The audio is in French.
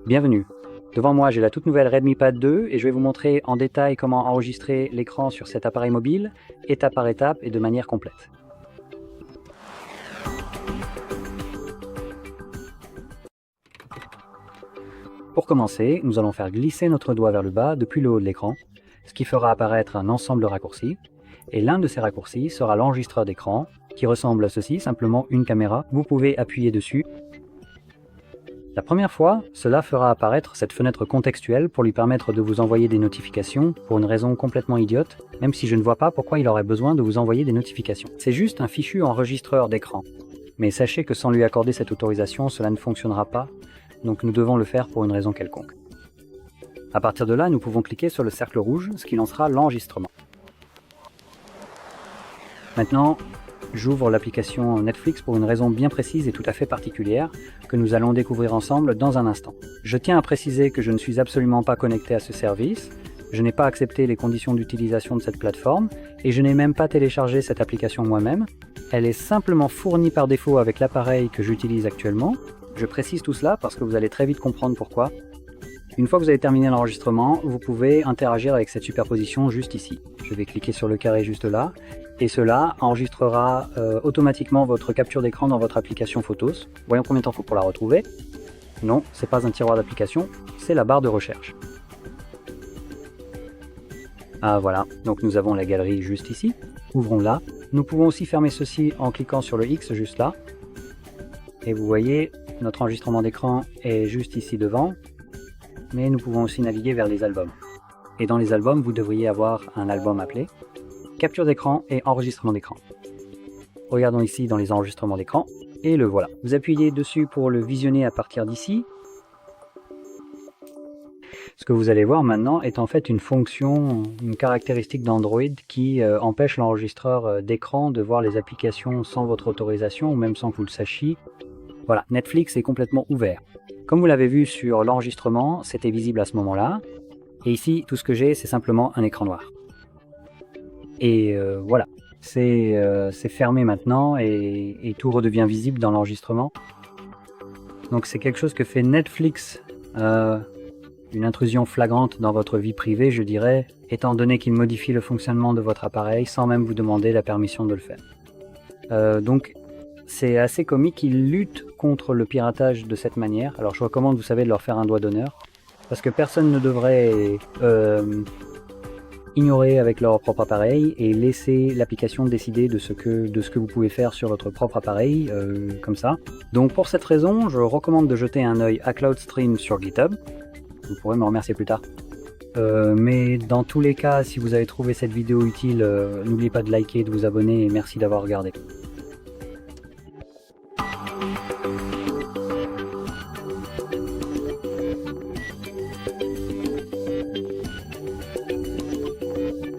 Bienvenue. Devant moi, j'ai la toute nouvelle Redmi Pad 2 et je vais vous montrer en détail comment enregistrer l'écran sur cet appareil mobile, étape par étape et de manière complète. Pour commencer, nous allons faire glisser notre doigt vers le bas depuis le haut de l'écran, ce qui fera apparaître un ensemble de raccourcis. Et l'un de ces raccourcis sera l'enregistreur d'écran, qui ressemble à ceci, simplement une caméra. Vous pouvez appuyer dessus. La première fois, cela fera apparaître cette fenêtre contextuelle pour lui permettre de vous envoyer des notifications pour une raison complètement idiote, même si je ne vois pas pourquoi il aurait besoin de vous envoyer des notifications. C'est juste un fichu enregistreur d'écran. Mais sachez que sans lui accorder cette autorisation, cela ne fonctionnera pas, donc nous devons le faire pour une raison quelconque. À partir de là, nous pouvons cliquer sur le cercle rouge, ce qui lancera l'enregistrement. Maintenant, j'ouvre l'application Netflix pour une raison bien précise et tout à fait particulière que nous allons découvrir ensemble dans un instant. Je tiens à préciser que je ne suis absolument pas connecté à ce service, je n'ai pas accepté les conditions d'utilisation de cette plateforme et je n'ai même pas téléchargé cette application moi-même. Elle est simplement fournie par défaut avec l'appareil que j'utilise actuellement. Je précise tout cela parce que vous allez très vite comprendre pourquoi. Une fois que vous avez terminé l'enregistrement, vous pouvez interagir avec cette superposition juste ici. Je vais cliquer sur le carré juste là, et cela enregistrera automatiquement votre capture d'écran dans votre application Photos. Voyons combien de temps il faut pour la retrouver. Non, c'est pas un tiroir d'application, c'est la barre de recherche. Ah voilà, donc nous avons la galerie juste ici. Ouvrons-la. Nous pouvons aussi fermer ceci en cliquant sur le X juste là. Et vous voyez, notre enregistrement d'écran est juste ici devant. Mais nous pouvons aussi naviguer vers les albums. Et dans les albums, vous devriez avoir un album appelé capture d'écran et enregistrement d'écran. Regardons ici dans les enregistrements d'écran, et le voilà. Vous appuyez dessus pour le visionner à partir d'ici. Ce que vous allez voir maintenant est en fait une fonction, une caractéristique d'Android qui empêche l'enregistreur d'écran de voir les applications sans votre autorisation ou même sans que vous le sachiez. Voilà, Netflix est complètement ouvert. Comme vous l'avez vu sur l'enregistrement, c'était visible à ce moment-là. Et ici, tout ce que j'ai, c'est simplement un écran noir. Et voilà, c'est fermé maintenant et tout redevient visible dans l'enregistrement. Donc c'est quelque chose que fait Netflix, une intrusion flagrante dans votre vie privée, je dirais, étant donné qu'il modifie le fonctionnement de votre appareil sans même vous demander la permission de le faire. Donc c'est assez comique qu'ils luttent contre le piratage de cette manière. Alors je recommande, vous savez, de leur faire un doigt d'honneur, parce que personne ne devrait ignorer avec leur propre appareil et laisser l'application décider de ce que vous pouvez faire sur votre propre appareil, comme ça. Donc pour cette raison, je recommande de jeter un œil à CloudStream sur GitHub. Vous pourrez me remercier plus tard. Mais dans tous les cas, si vous avez trouvé cette vidéo utile, n'oubliez pas de liker, de vous abonner et merci d'avoir regardé.